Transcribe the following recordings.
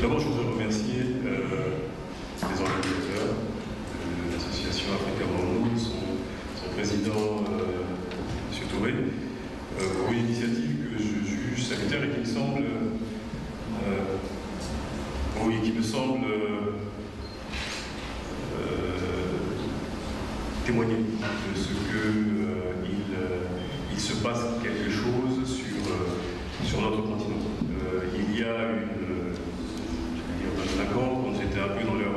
D'abord, je voudrais remercier les organisateurs de l'association Africa Monde, son président, M. Touré, pour une initiative que je juge salutaire et qui me semble, témoigner de ce qu'il se passe quelque chose sur notre continent. Il y a dans 5 ans, quand j'étais un peu dans leur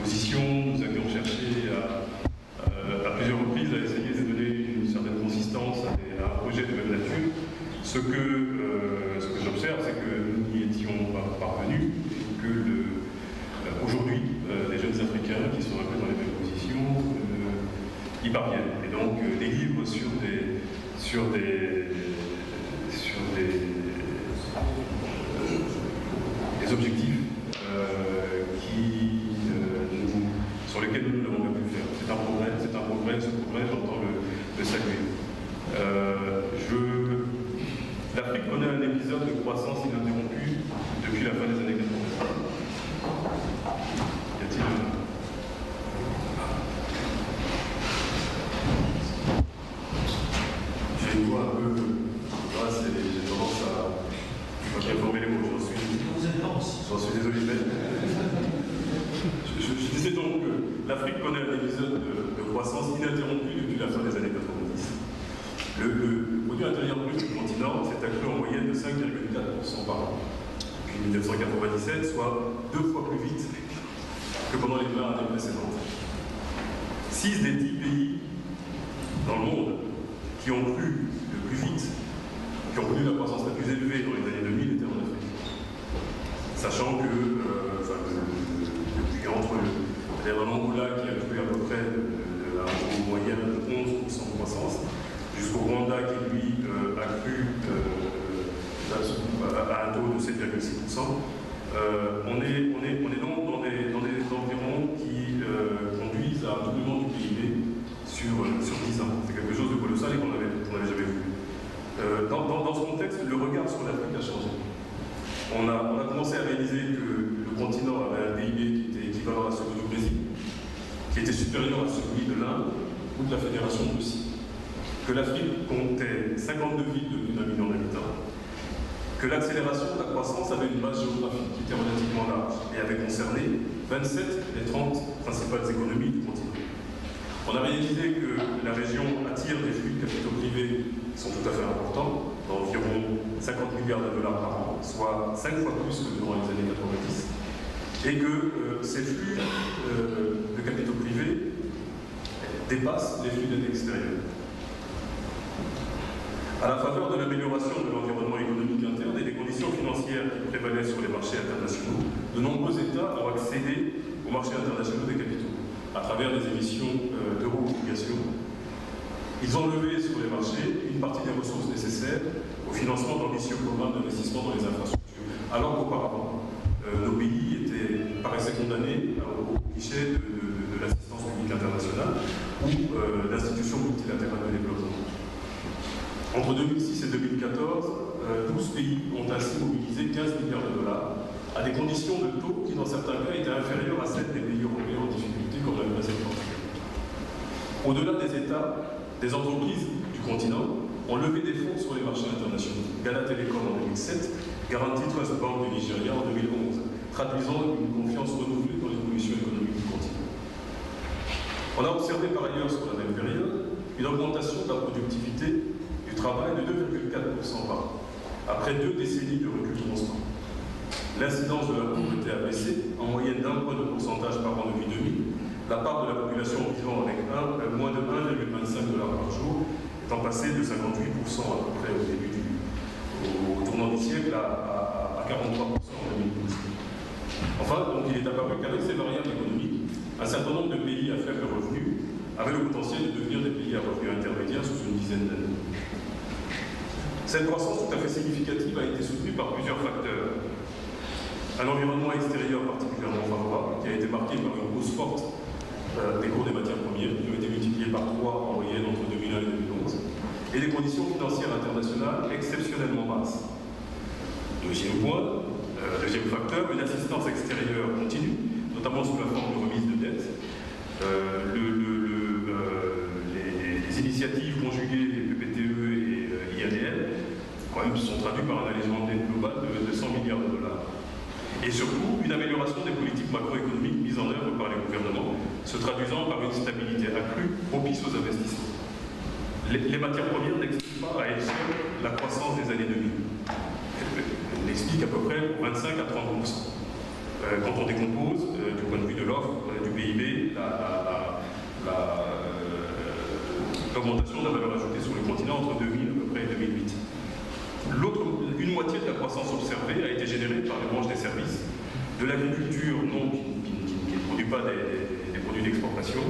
position, nous avions cherché à plusieurs reprises à essayer de donner une certaine consistance à un projet de même nature. Ce que j'observe, c'est que nous n'y étions pas parvenus et que aujourd'hui, les jeunes Africains qui sont un peu dans les mêmes positions y parviennent. Et donc, des livres sur des objectifs sur lesquels nous n'avons pas pu faire. C'est un progrès, ce progrès, j'entends le saluer. L'Afrique connaît un épisode de croissance ininterrompue depuis la fin des années 80. Y a-t-il J'ai une voix un peu... j'ai tendance à informer les mots, j'en suis désolé. Je disais donc que l'Afrique connaît un épisode de croissance ininterrompue depuis la fin des années 90. Le produit intérieur brut du continent s'est accru en moyenne de 5,4% par an depuis 1997, soit 2 fois plus vite que pendant les 20 années précédentes. 6 des 10 pays dans le monde qui ont cru le plus vite, qui ont connu la croissance la plus élevée dans les années 2000 étaient en Afrique. Sachant que entre l'Angola qui a cru à peu près de la moyenne de 11% de croissance, jusqu'au Rwanda qui lui a cru à un taux de 7,6%, on est donc dans des environs qui conduisent à un doublement du PIB sur 10 ans. C'est quelque chose de colossal et qu'on n'avait jamais vu. Dans ce contexte, le regard sur l'Afrique a changé. On a commencé à réaliser que le continent avait un PIB qui était équivalent à celui du Brésil, qui était supérieur à celui de l'Inde ou de la Fédération de Russie, que l'Afrique comptait 52 villes de plus d'1 million d'habitants, que l'accélération de la croissance avait une base géographique qui était relativement large et avait concerné 27 des 30 principales économies du continent. On a réalisé que la région attire des flux de capitaux privés qui sont tout à fait importants, d'environ 50 milliards de dollars par an, soit 5 fois plus que durant les années 90, et que ces flux de capitaux privés dépassent les flux d'aide extérieure. À la faveur de l'amélioration de l'environnement économique interne et des conditions financières qui prévalaient sur les marchés internationaux, de nombreux États ont accédé aux marchés internationaux des capitaux à travers des émissions d'euro-obligations. Ils ont levé sur les marchés une partie des ressources nécessaires au financement d'ambitieux programmes d'investissement dans les infrastructures, alors qu'auparavant, nos pays paraissaient condamnés au guichet de l'assistance publique internationale ou d'institutions multilatérales de développement. Entre 2006 et 2014, 12 pays ont ainsi mobilisé 15 milliards de dollars à des conditions de taux qui, dans certains cas, étaient inférieures à celles des pays européens en difficulté, comme la Grèce et le Portugal. Au-delà des États, des entreprises du continent ont levé des fonds sur les marchés internationaux. Ghana Telecom en 2007, Guaranty Trust Bank du Nigeria en 2011, traduisant une confiance renouvelée dans l'évolution économique du continent. On a observé par ailleurs sur la même période une augmentation de la productivité du travail de 2,4% par an, après 2 décennies de recul constant. L'incidence de la pauvreté a baissé, en moyenne d'1 point de pourcentage par an depuis 2000, la part de la population vivant avec moins de 1,25 $ par jour étant passée de 58% à peu près au tournant du siècle à 43% en 2012. Enfin, donc il est apparu qu'avec ces variables économiques, un certain nombre de pays à faible revenu avaient le potentiel de devenir des pays à revenus intermédiaires sous une dizaine d'années. Cette croissance tout à fait significative a été soutenue par plusieurs facteurs. Un environnement extérieur particulièrement favorable, qui a été marqué par une hausse forte des cours des matières premières, qui ont été multipliés par 3 en moyenne entre 2001 et 2011, et des conditions financières internationales exceptionnellement basses. Deuxième point, Deuxième facteur, une assistance extérieure continue, notamment sous la forme de remise de dette. Les initiatives conjuguées PPTE et IADL quand même sont traduites par un allègement de dette globale de 100 milliards de dollars. Et surtout, une amélioration des politiques macroéconomiques mises en œuvre par les gouvernements, se traduisant par une stabilité accrue propice aux investissements. Les matières premières n'expliquent pas à elles seules la croissance des années 2000. Elles l'expliquent à peu près 25 à 30%. Quand on décompose, du point de vue de l'offre, du PIB, l'augmentation de la valeur ajoutée sur le continent entre 2000 à peu près et 2008. Une moitié de la croissance observée a été générée par les branches des services, de l'agriculture qui ne produit pas des produits d'exportation,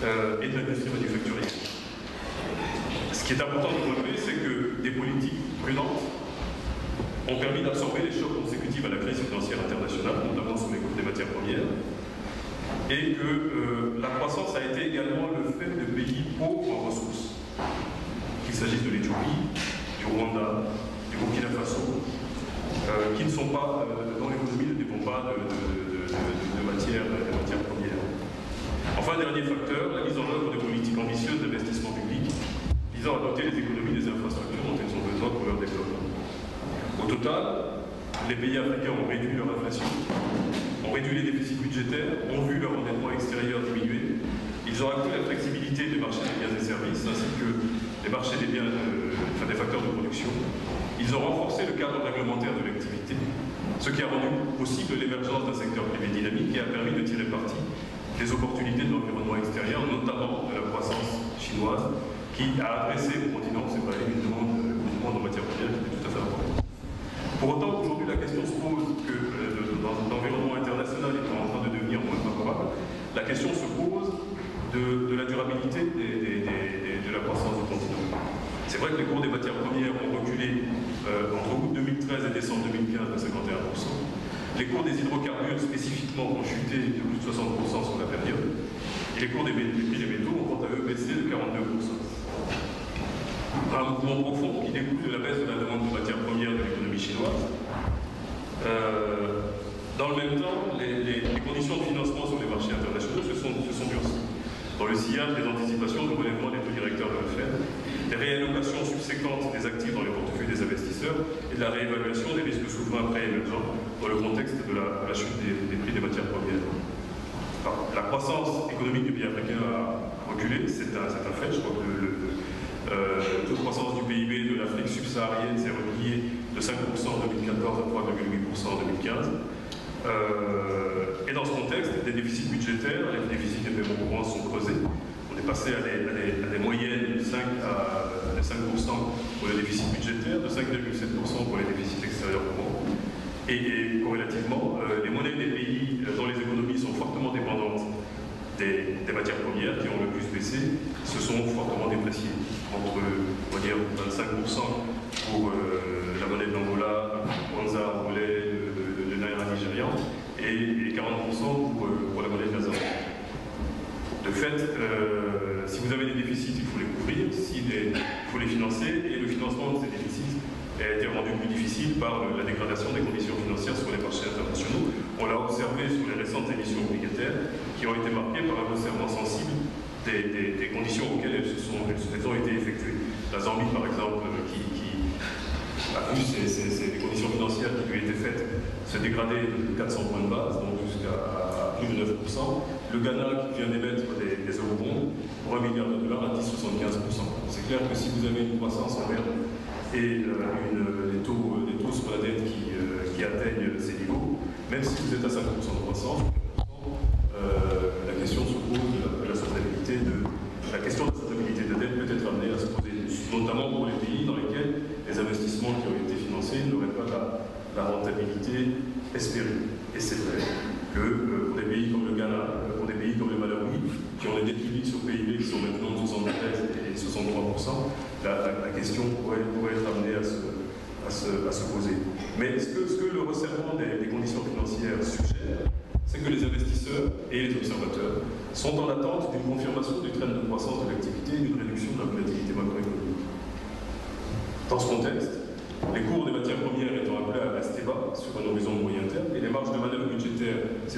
et de l'industrie manufacturière. Ce qui est important de relever, c'est que des politiques prudentes ont permis d'absorber les chocs consécutifs à la crise financière internationale, notamment sur les coûts des matières premières, et que la croissance a été également le fait de pays pauvres en ressources, qu'il s'agisse de l'Éthiopie, du Rwanda, du Burkina Faso, qui ne sont pas, dont l'économie ne dépend pas de matières premières. Enfin, dernier facteur, la mise en œuvre de politiques ambitieuses d'investissement public visant à doter les économies des infrastructures dont elles ont besoin pour leur développement. Au total, les pays africains ont réduit leur inflation, ont réduit les déficits budgétaires, ont vu leur endettement extérieur diminuer. Ils ont accru la flexibilité des marchés des biens et services, ainsi que les marchés des biens, des facteurs de production. Ils ont renforcé le cadre réglementaire de l'activité, ce qui a rendu possible l'émergence d'un secteur privé dynamique et a permis de tirer parti des opportunités de l'environnement extérieur, notamment de la croissance chinoise, qui a adressé au continent, c'est vrai, une demande en matière première qui est tout à fait importante. Pour autant, aujourd'hui, la question se pose que dans l'environnement international étant en train de devenir moins favorable, la question se pose de la durabilité de la croissance du continent. C'est vrai que les cours des matières premières ont reculé entre août 2013 et décembre 2015 de 51%. Les cours des hydrocarbures spécifiquement ont chuté de plus de 60% sur la période. Et les cours des prix des métaux ont quant à eux baissé de 42%. Un mouvement profond qui découle de la baisse de la demande de matières premières de l'économie chinoise. Dans le même temps, les conditions de financement sur les marchés internationaux se sont durcies. Dans le sillage des anticipations de relèvement des taux directeurs de la Fed, des réallocations subséquentes des actifs dans les portefeuilles des investisseurs et de la réévaluation des risques souverains pré-émergents dans le contexte de la chute des prix des matières premières. Alors, la croissance économique du pays africain a reculé, c'est un fait. Je crois que le taux de croissance du PIB de l'Afrique subsaharienne s'est replié de 5% en 2014 à 3,8% en 2015. Et dans ce contexte, des déficits budgétaires, les déficits des paiements courants sont creusés. On est passé à des moyennes de 5% pour les déficits budgétaires, de 5,7% pour les déficits extérieurs courants. Et corrélativement, les monnaies des pays dont les économies sont fortement dépendantes des matières premières qui ont le plus baissé se sont fortement dépréciées. Entre, on va dire, 25% pour la monnaie de l'Angola, Kwanza angolais, de Naira nigérian, et 40% pour la monnaie de la Zambie. De fait, si vous avez des déficits, il faut les couvrir, il faut les financer, et le financement de ces déficits a été rendu plus difficile par la dégradation des conditions financières sur les marchés internationaux. On l'a observé sur les récentes émissions obligataires qui ont été marquées par un resserrement sensible des conditions auxquelles elles ont été effectuées. La Zambie, par exemple, qui a vu ces conditions financières qui lui étaient faites se dégrader de 400 points de base, donc jusqu'à plus de 9%. Le Ghana qui vient d'émettre des eurobonds pour $1 milliard à 10,75%. C'est clair que si vous avez une croissance en vert et des taux sur la dette qui atteignent ces niveaux, même si vous êtes à 5% de croissance, la question se pose de la soutenabilité la question de la soutenabilité de la dette peut être amenée à se poser, notamment pour les pays dans lesquels les investissements qui ont été financés n'auraient pas la rentabilité espérée. Et c'est vrai que pour des pays comme le Ghana, pour des pays comme le Malawi, qui ont des dettes publiques sur PIB qui sont maintenant de 73 et 63%, la question pourrait être amenée à se poser. Mais ce que le resserrement des conditions financières suggère, c'est que les investisseurs et les observateurs sont en attente d'une confirmation du trend de croissance de l'activité et d'une réduction de la volatilité macroéconomique. Dans ce contexte, les cours des matières premières étant appelés à rester bas sur un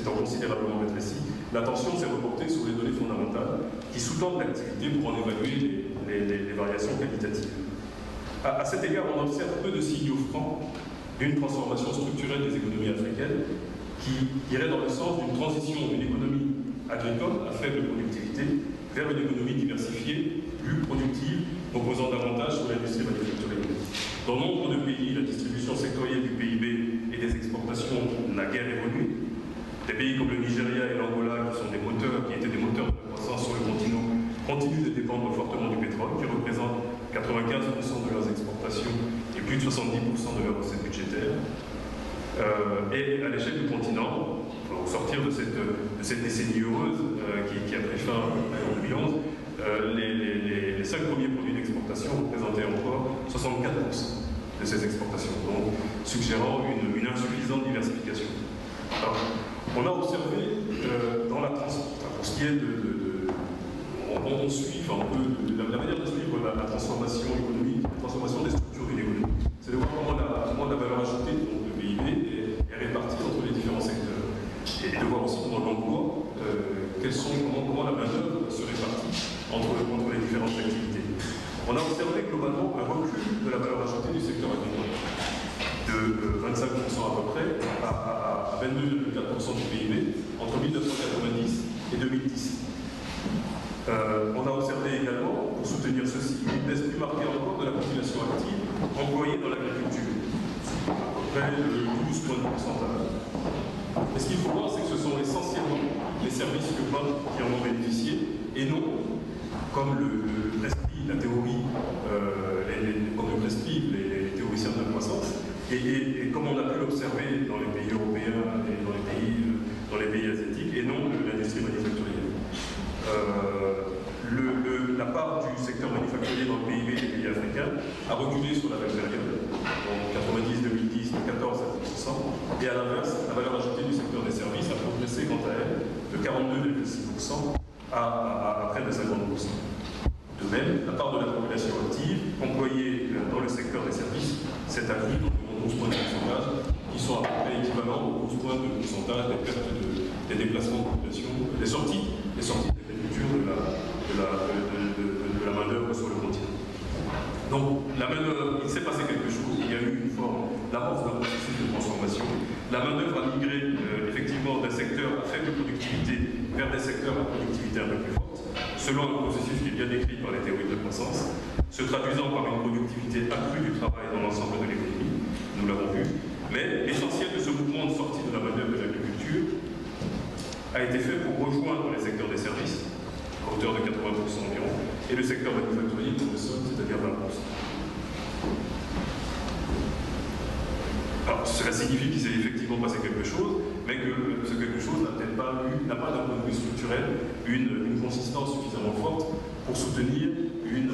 s'étant considérablement rétrécie, l'attention s'est reportée sur les données fondamentales qui sous-tendent l'activité pour en évaluer les variations qualitatives. À cet égard, on observe peu de signaux francs d'une transformation structurelle des économies africaines qui irait dans le sens d'une transition d'une économie agricole à faible productivité vers une économie diversifiée, plus productive, reposant davantage sur l'industrie manufacturière. Dans nombre de pays, la distribution sectorielle du PIB et des exportations n'a guère évolué. Des pays comme le Nigeria et l'Angola, qui étaient des moteurs de croissance sur le continent, continuent de dépendre fortement du pétrole, qui représente 95% de leurs exportations et plus de 70% de leurs recettes budgétaires. Et à l'échelle du continent, pour sortir de cette décennie heureuse qui a pris fin en 2011, les 5 premiers produits d'exportation représentaient encore 64% de ces exportations, donc suggérant une insuffisante diversification. Alors, on a observé pour ce qui est on suit la manière de suivre la transformation économique, la transformation des structures d'une économie. C'est de voir comment la valeur ajoutée, donc le PIB, est répartie entre les différents secteurs. Et de voir aussi comment l'emploi, comment la main-d'œuvre se répartit entre les différentes activités. On a observé globalement un recul de la valeur ajoutée du secteur agricole, de 25% à peu près à 22,4% du PIB entre 1990 et 2010. On a observé également, pour soutenir ceci, une baisse plus marquée encore de la population active employée dans l'agriculture, à peu près de 12 points de pourcentage. Et ce qu'il faut voir, c'est que ce sont essentiellement les services urbains qui en ont bénéficié, et non, comme le prescrivent la théorie, comme le prescrivent les théoriciens de la croissance, et comme on a pu l'observer dans les pays européens et dans les pays asiatiques, et non l'industrie manufacturière. La part du secteur manufacturier dans le PIB des pays africains a reculé sur la même période, en 90-2010 de 14 à 10%, et à l'inverse, la valeur ajoutée du secteur des services a progressé quant à elle de 42,6% à près de 50%. De même, la part de la population active employée dans le secteur des services s'est accrue d'environ 12 points de pourcentage, qui sont à peu près équivalents aux 12 points de pourcentage des pertes des déplacements de population, des sorties d'agriculture de la main-d'œuvre sur le continent. Donc, la main-d'œuvre, il s'est passé quelque chose, il y a eu une forme d'avance d'un processus de transformation. La main-d'œuvre a migré effectivement d'un secteur à faible productivité vers des secteurs à productivité un peu plus forte, selon un processus qui est bien décrit par les théories de la croissance, se traduisant par une productivité accrue du travail dans l'ensemble de l'économie, nous l'avons vu, mais l'essentiel de ce mouvement de sortie de la main-d'œuvre de l'agriculture a été fait pour rejoindre les secteurs des services, à hauteur de 80% environ, et le secteur manufacturier pour le sol, c'est-à-dire 20%. Alors, cela signifie qu'il s'est effectivement passé quelque chose, mais que ce quelque chose n'a peut-être pas d'un point de vue structurel une consistance suffisamment forte pour soutenir une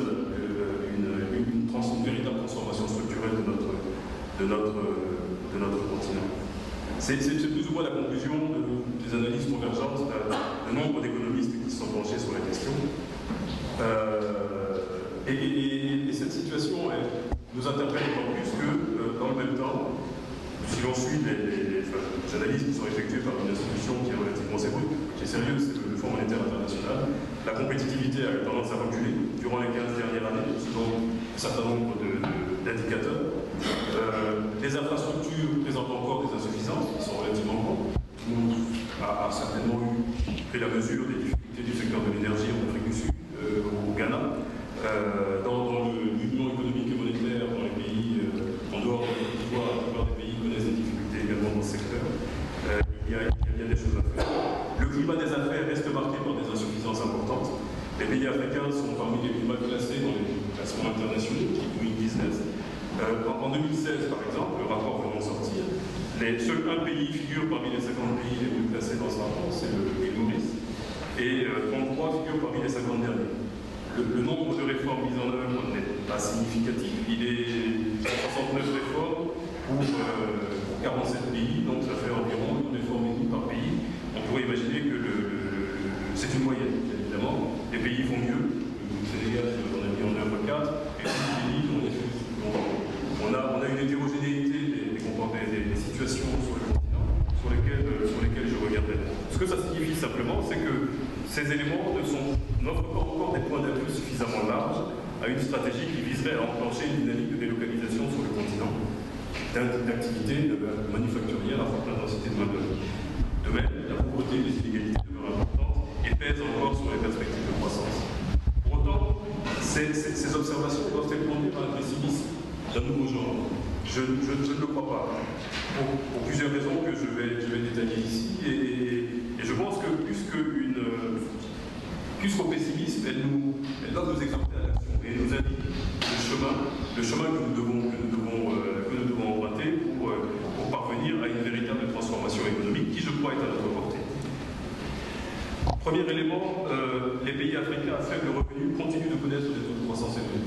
véritable transformation structurelle de notre continent. C'est plus ou moins la conclusion des analyses convergentes de nombre d'économistes qui se sont penchés sur la question. Et cette situation nous interpelle d'autant plus que, dans le même temps, si l'on suit les analyses qui sont effectuées par une institution qui est relativement sérieuse, c'est le Fonds monétaire international, la compétitivité a eu tendance à reculer durant les 15 dernières années, selon un certain nombre d'indicateurs. Les infrastructures présentent encore des insuffisances qui sont relativement grandes. Tout le monde a certainement pris la mesure des difficultés du secteur de l'énergie en Afrique du Sud, au Ghana. Dans l'Union économique et monétaire, dans les pays en dehors de la Côte d'Ivoire, la plupart des pays connaissent des difficultés également dans ce secteur. Il y a bien des choses à faire. Le climat des affaires reste marqué par des insuffisances importantes. Les pays africains sont parmi les plus mal classés dans les classements internationaux, qui Doing Business. En 2016, par exemple, le rapport venant de sortir, seul un pays figure parmi les 50 pays les mieux classés dans ce rapport, c'est l'île Maurice, et 33 figurent parmi les 50 derniers. Le nombre de réformes mises en œuvre n'est pas significatif, il est 69 réformes pour 47 pays, donc ça fait environ une réforme et demie par pays. On pourrait imaginer que c'est une moyenne, évidemment. Les pays font mieux, le Sénégal on a mis en œuvre 4, et puis les pays on est fait. On a une hétérogénéité des situations sur le continent sur lesquelles je regarde. reviendrai. Ce que ça signifie simplement, c'est que ces éléments n'offrent pas encore des points d'appui suffisamment larges à une stratégie qui viserait à enclencher une dynamique de délocalisation sur le continent d'activités manufacturières à forte intensité de main-d'œuvre. De même, la pauvreté et les inégalités demeurent importantes et pèsent encore sur les perspectives de croissance. Pour autant, ces observations doivent être conduites par un pessimisme d'un nouveau genre. Je ne le crois pas, pour plusieurs raisons que je vais détailler ici, et je pense que plus qu'au pessimisme, elle doit nous exhorter à l'action et nous indique le chemin que nous devons emprunter pour parvenir à une véritable transformation économique qui, je crois, est à notre portée. Premier élément, les pays africains à faible revenu continuent de connaître des taux de croissance élevés.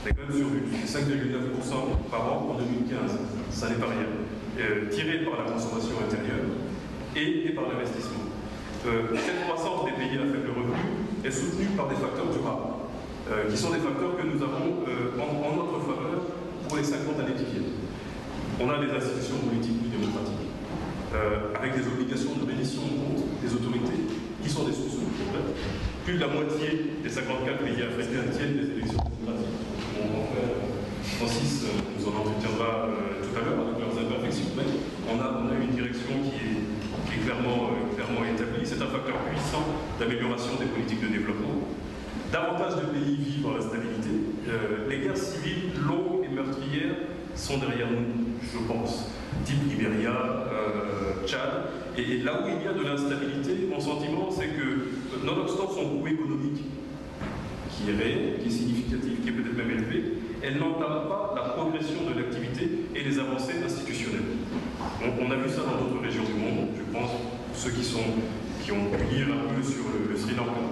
On est quand même sur 5,9% par an en 2015, ça n'est pas rien, tiré par la consommation intérieure et par l'investissement. Cette croissance des pays à faible revenu est soutenue par des facteurs durables, qui sont des facteurs que nous avons en notre faveur pour les 50 années qui viennent. On a des institutions politiques plus démocratiques, avec des obligations de reddition de compte des autorités, qui sont des sources de progrès. Plus de la moitié des 54 pays africains tiennent des élections démocratiques. Mon frère Francis nous en entretiendra tout à l'heure avec leurs imperfections, mais on a une direction qui est clairement établie. C'est un facteur puissant d'amélioration des politiques de développement. Davantage de pays vivent dans la stabilité. Les guerres civiles longues et meurtrières sont derrière nous, je pense. Type Libéria, Tchad. Et là où il y a de l'instabilité, mon sentiment, c'est que, nonobstant son coût économique, qui est réel, qui est significatif, qui est peut-être même élevé, elle n'entame pas la progression de l'activité et les avancées institutionnelles. On a vu ça dans d'autres régions du monde, je pense, ceux qui ont pu lire un peu sur le Sri Lanka,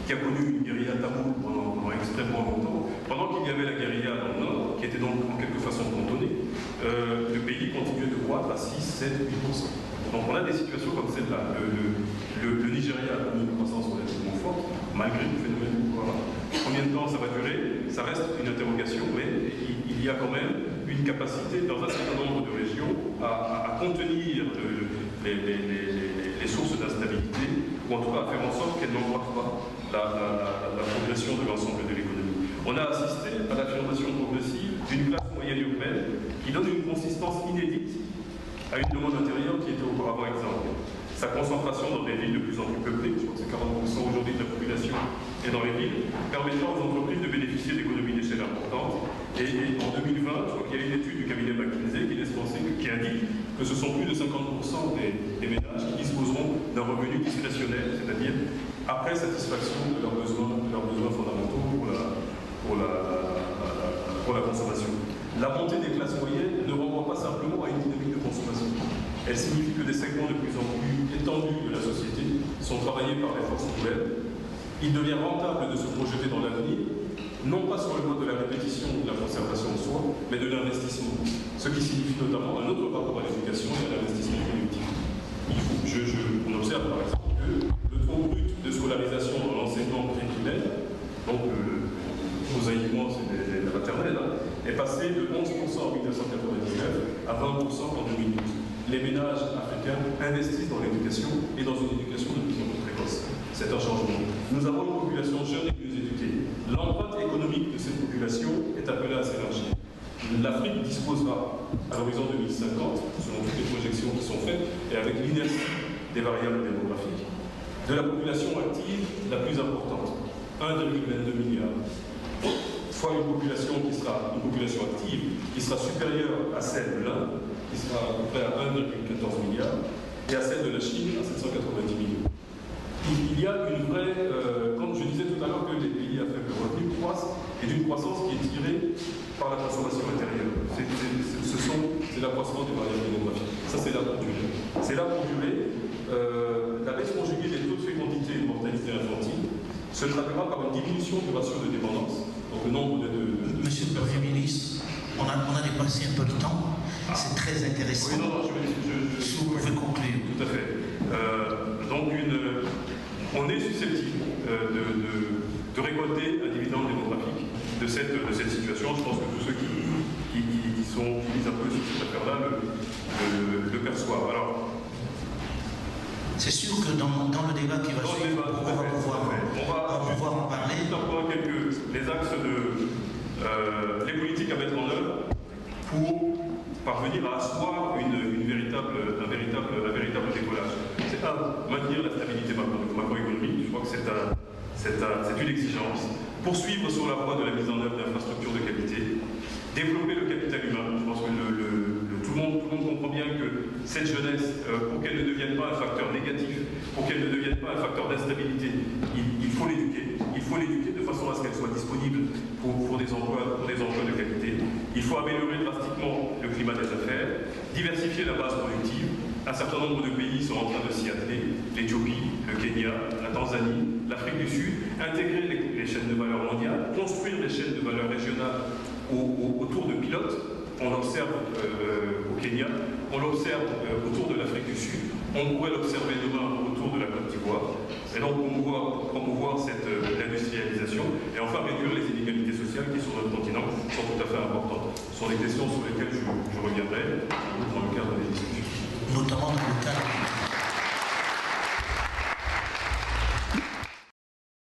qui a connu une guérilla tamoule pendant extrêmement longtemps. Pendant qu'il y avait la guérilla dans le nord, qui était donc en quelque façon cantonnée, le pays continuait de croître à 6, 7, 8%. Donc on a des situations comme celle-là. Le Nigeria a connu une croissance relativement forte, malgré le phénomène du pouvoir. Combien de temps ça va durer? Ça reste une interrogation, mais il y a quand même une capacité dans un certain nombre de régions à contenir les sources d'instabilité, ou en tout cas à faire en sorte qu'elles n'emportent pas la progression de l'ensemble de l'économie. On a assisté à l'affirmation progressive d'une classe moyenne urbaine qui donne une consistance inédite à une demande intérieure qui était auparavant exsangue. Sa concentration dans des villes de plus en plus peuplées, je crois que c'est 40% aujourd'hui de la population est dans les villes, permettant aux entreprises de bénéficier d'économies d'échelle importantes. Et en 2020, je crois qu'il y a une étude du cabinet McKinsey qui indique que ce sont plus de 50% des ménages qui disposeront d'un revenu discrétionnaire, c'est-à-dire après satisfaction de leurs besoins fondamentaux pour la consommation. La montée des classes moyennes ne renvoie pas simplement à une dynamique de consommation. Elle signifie que des segments de plus en plus étendus de la société sont travaillés par les forces nouvelles. Il devient rentable de se projeter dans l'avenir, non pas sur le mode de la répétition ou de la conservation de soi, mais de l'investissement. Ce qui signifie notamment un autre rapport à l'éducation et à l'investissement productif. On observe par exemple que le taux brut de scolarisation dans l'enseignement primaire, donc prosaïquement c'est la maternelle, est passé de 11% en 1999 à 20% en 2012. Les ménages africains investissent dans l'éducation et dans une éducation de plus en plus précoce. C'est un changement. Nous avons une population jeune et mieux éduquée. L'empreinte économique de cette population est appelée à s'élargir. L'Afrique disposera, à l'horizon 2050, selon toutes les projections qui sont faites, et avec l'inertie des variables démographiques, de la population active la plus importante, 1,22 milliard. Soit une population qui sera une population active, qui sera supérieure à celle de l'Inde, qui sera à peu près à 1,14 milliard, et à celle de la Chine à 790 millions. Il y a une vraie, comme je disais tout à l'heure que les pays à faible revenu croissent, et d'une croissance qui est tirée par la consommation intérieure. C'est l'accroissement des variables démographiques. Ça, c'est là pour durer. C'est là pour durer. La baisse conjuguée des taux de fécondité et de mortalité infantile se traduira par une diminution du ratio de dépendance. Donc le nombre Monsieur le Premier ministre, on a dépassé un peu de temps. C'est très intéressant. Oui, non, si vous pouvez conclure. Tout à fait. Donc on est susceptible de récolter un dividende démographique de cette situation. Je pense que tous ceux qui lisent un peu sur cette affaire-là le perçoivent. Alors, C'est sûr que dans le débat qui va suivre, on va pouvoir en parler. Les axes les politiques à mettre en œuvre pour parvenir à asseoir un véritable décollage. C'est maintenir la stabilité macroéconomique, je crois que c'est une exigence. Poursuivre sur la voie de la mise en œuvre d'infrastructures de qualité. Développer le capital humain. Je pense que tout le monde comprend bien que cette jeunesse, pour qu'elle ne devienne pas un facteur négatif, pour qu'elle ne devienne pas un facteur d'instabilité, il faut l'éduquer. Il faut l'éduquer de façon à ce qu'elle soit disponible pour des emplois de qualité. Il faut améliorer drastiquement le climat des affaires, diversifier la base productive. Un certain nombre de pays sont en train de s'y atteler, l'Éthiopie, le Kenya, la Tanzanie, l'Afrique du Sud, intégrer les chaînes de valeur mondiales, construire des chaînes de valeur régionales autour de pilotes. On l'observe au Kenya, on l'observe autour de l'Afrique du Sud, on pourrait l'observer demain autour de la Côte d'Ivoire, et donc promouvoir cette industrialisation, et enfin réduire les inégalités sociales qui sur notre continent sont tout à fait importantes. Ce sont des questions sur lesquelles je reviendrai dans le cadre des discussions.